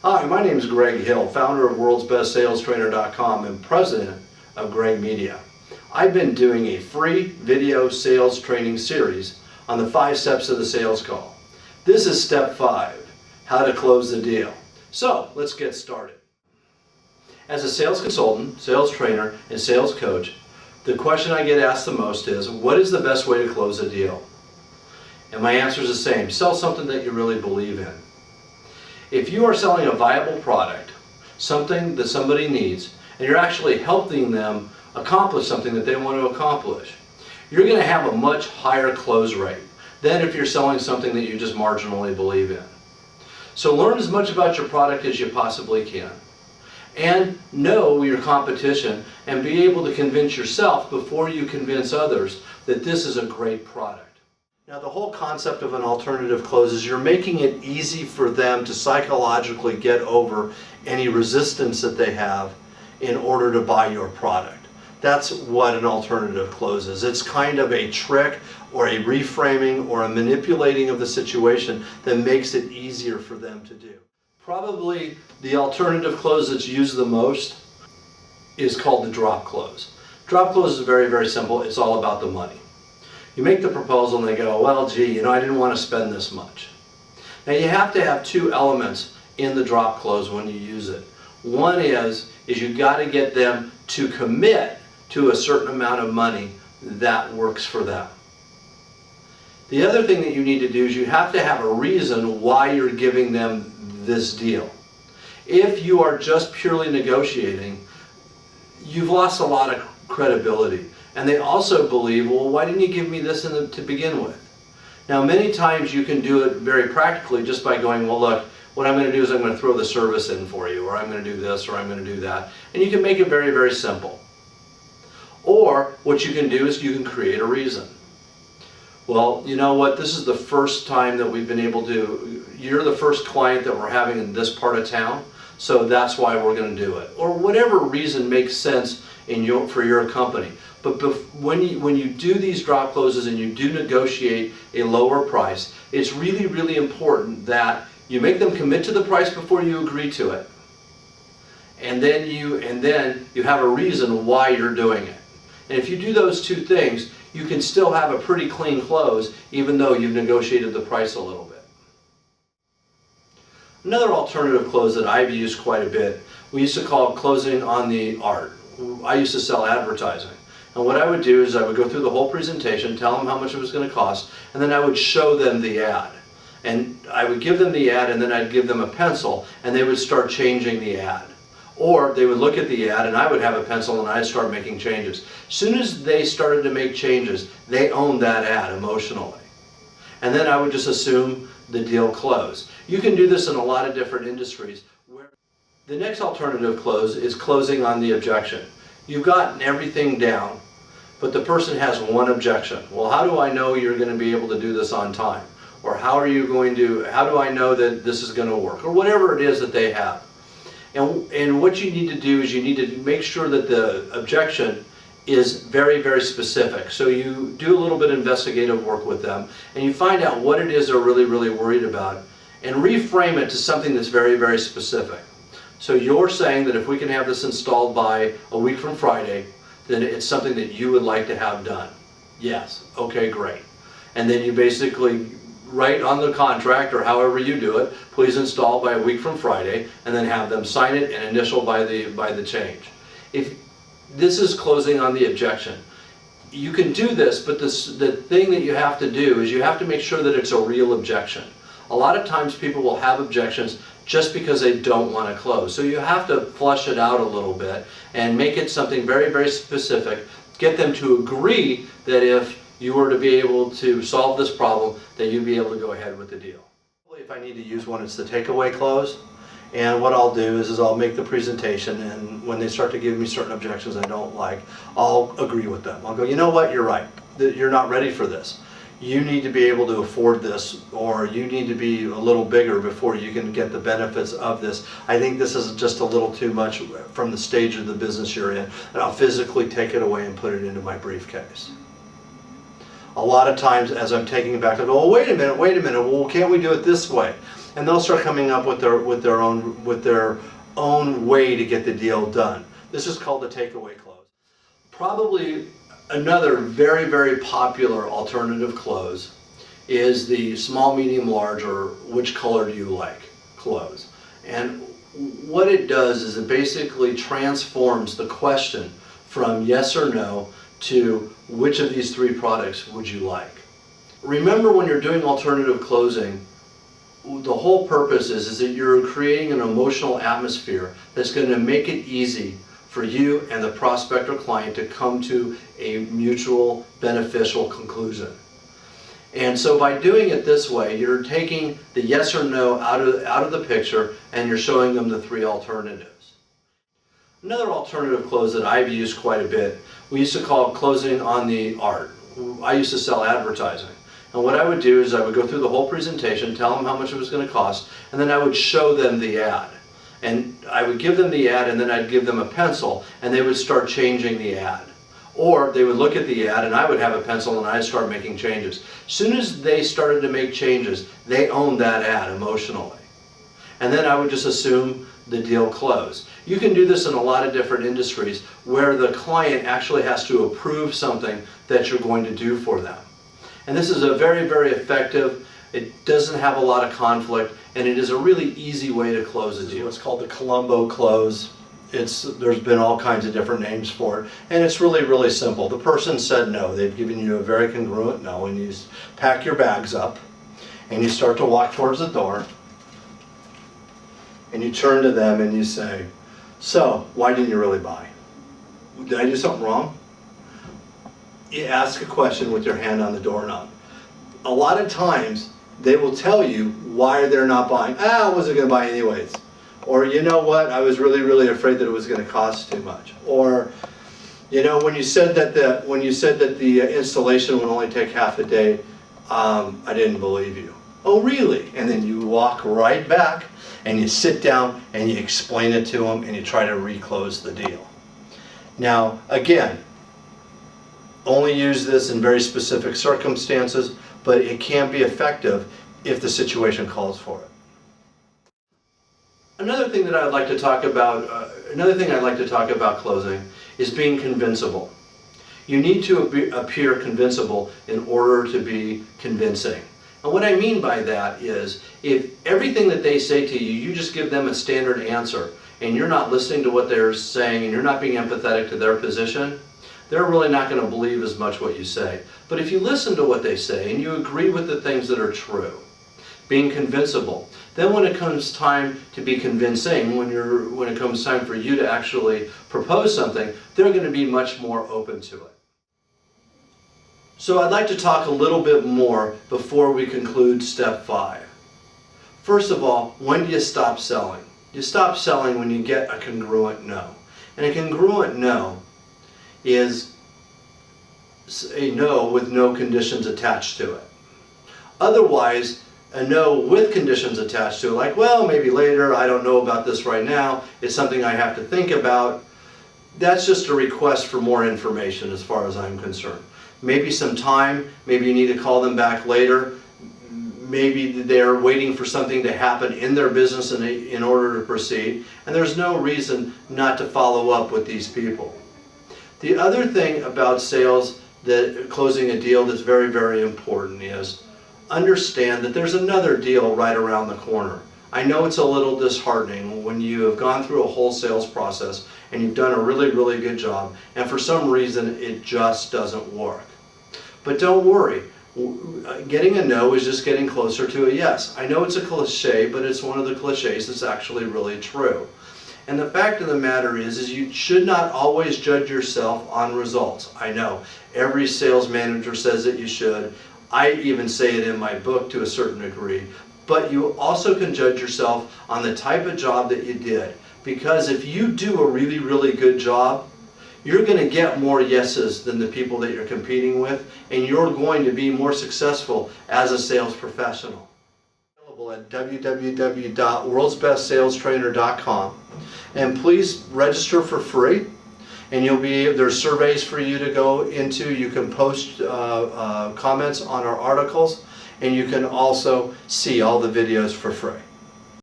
Hi, my name is Greg Hill, founder of worldsbestSalesTrainer.com and president of Greg Media. I've been doing a free video sales training series on the 5 steps of the sales call. This is step 5, how to close the deal. So let's get started. As a sales consultant, sales trainer, and sales coach, the question I get asked the most is, what is the best way to close a deal? And my answer is the same: sell something that you really believe in. If you are selling a viable product, something that somebody needs, and you're actually helping them accomplish something that they want to accomplish, you're going to have a much higher close rate than if you're selling something that you just marginally believe in. So learn as much about your product as you possibly can, and know your competition, and be able to convince yourself before you convince others that this is a great product. Now, the whole concept of an alternative close is you're making it easy for them to psychologically get over any resistance that they have in order to buy your product. That's what an alternative close is. It's kind of a trick or a reframing or a manipulating of the situation that makes it easier for them to do. Probably the alternative close that's used the most is called the drop close. Drop close is very, very simple. It's all about the money. You make the proposal and they go, well, gee, I didn't want to spend this much. Now, you have to have 2 elements in the drop close when you use it. One is you got to get them to commit to a certain amount of money that works for them. The other thing that you need to do is you have to have a reason why you're giving them this deal. If you are just purely negotiating, you've lost a lot of credibility. And they also believe, well, why didn't you give me this to begin with? Now, many times you can do it very practically just by going, well, look, what I'm going to do is I'm going to throw the service in for you, or I'm going to do this, or I'm going to do that. And you can make it very, very simple. Or what you can do is you can create a reason. Well, you know what, this is the first time that we've been able to, you're the first client that we're having in this part of town, so that's why we're going to do it. Or whatever reason makes sense for your company. But when you do these drop closes and you do negotiate a lower price, it's really, really important that you make them commit to the price before you agree to it. And then you have a reason why you're doing it. And if you do those 2 things, you can still have a pretty clean close, even though you've negotiated the price a little bit. Another alternative close that I've used quite a bit, we used to call closing on the art. I used to sell advertising. And what I would do is I would go through the whole presentation, tell them how much it was going to cost, and then I would show them the ad. And I would give them the ad, and then I'd give them a pencil, and they would start changing the ad. Or they would look at the ad, and I would have a pencil, and I'd start making changes. As soon as they started to make changes, they owned that ad emotionally. And then I would just assume the deal closed. You can do this in a lot of different industries. The next alternative close is closing on the objection. You've gotten everything down, but the person has one objection. Well, how do I know you're going to be able to do this on time? Or how do I know that this is going to work? Or whatever it is that they have. And what you need to do is you need to make sure that the objection is very, very specific. So you do a little bit of investigative work with them, and you find out what it is they're really, really worried about, and reframe it to something that's very, very specific. So you're saying that if we can have this installed by a week from Friday, then it's something that you would like to have done. Yes, okay, great. And then you basically write on the contract, or however you do it, please install by a week from Friday, and then have them sign it and initial by the change. If this is closing on the objection, you can do this, but the thing that you have to do is you have to make sure that it's a real objection. A lot of times people will have objections just because they don't want to close. So you have to flush it out a little bit and make it something very, very specific. Get them to agree that if you were to be able to solve this problem, that you'd be able to go ahead with the deal. If I need to use one, it's the takeaway close. And what I'll do is I'll make the presentation, and when they start to give me certain objections I don't like, I'll agree with them. I'll go, you know what, you're right. You're not ready for this. You need to be able to afford this, or you need to be a little bigger before you can get the benefits of this. I think this is just a little too much from the stage of the business you're in, and I'll physically take it away and put it into my briefcase. A lot of times as I'm taking it back, I go, oh, wait a minute, well, can't we do it this way? and they'll start coming up with their own way to get the deal done. This is called the takeaway close. Probably another very, very popular alternative close is the small, medium, large, or which color do you like close. And what it does is it basically transforms the question from yes or no to which of these three products would you like. Remember, when you're doing alternative closing, the whole purpose is that you're creating an emotional atmosphere that's going to make it easy for you and the prospect or client to come to a mutual beneficial conclusion. And so by doing it this way, you're taking the yes or no out of the picture, and you're showing them the three alternatives. Another alternative close that I've used quite a bit, we used to call closing on the art. I used to sell advertising. And what I would do is I would go through the whole presentation, tell them how much it was going to cost, and then I would show them the ad. And I would give them the ad, and then I'd give them a pencil, and they would start changing the ad. Or they would look at the ad, and I would have a pencil, and I'd start making changes. As soon as they started to make changes, they owned that ad emotionally. And then I would just assume the deal closed. You can do this in a lot of different industries where the client actually has to approve something that you're going to do for them. And this is a very, very effective, it doesn't have a lot of conflict, and it is a really easy way to close a deal. It's called the Columbo close. There's been all kinds of different names for it, and it's really, really simple. The person said no. They've given you a very congruent no, and you pack your bags up, and you start to walk towards the door, and you turn to them and you say, so, why didn't you really buy? Did I do something wrong? You ask a question with your hand on the doorknob. A lot of times, they will tell you why they're not buying. I wasn't going to buy anyways. Or, you know what, I was really, really afraid that it was going to cost too much. Or, you know, when you said that the installation would only take half a day, I didn't believe you. Oh, really? And then you walk right back and you sit down and you explain it to them and you try to reclose the deal. Now, again, only use this in very specific circumstances, but it can be effective if the situation calls for it. Another thing I'd like to talk about closing is being convincible. You need to appear convincible in order to be convincing. And what I mean by that is, if everything that they say to you, you just give them a standard answer, and you're not listening to what they're saying, and you're not being empathetic to their position, they're really not going to believe as much what you say. But if you listen to what they say, and you agree with the things that are true, being convincible, then when it comes time to be convincing, when it comes time for you to actually propose something, they're going to be much more open to it. So I'd like to talk a little bit more before we conclude step 5. First of all, when do you stop selling? You stop selling when you get a congruent no. And a congruent no is a no with no conditions attached to it. Otherwise, a no with conditions attached to it, like, well, maybe later, I don't know about this right now, it's something I have to think about. That's just a request for more information as far as I'm concerned. Maybe some time, maybe you need to call them back later, maybe they're waiting for something to happen in their business in order to proceed, and there's no reason not to follow up with these people. The other thing about sales, that closing a deal that's very, very important is understand that there's another deal right around the corner. I know it's a little disheartening when you have gone through a whole sales process and you've done a really, really good job, and for some reason it just doesn't work. But don't worry, getting a no is just getting closer to a yes. I know it's a cliche, but it's one of the cliches that's actually really true. And the fact of the matter is you should not always judge yourself on results. I know every sales manager says that you should. I even say it in my book to a certain degree. But you also can judge yourself on the type of job that you did. Because if you do a really, really good job, you're going to get more yeses than the people that you're competing with, and you're going to be more successful as a sales professional. Available at www.worldsbestsalestrainer.com, and please register for free. And there's surveys for you to go into. You can post comments on our articles, and you can also see all the videos for free.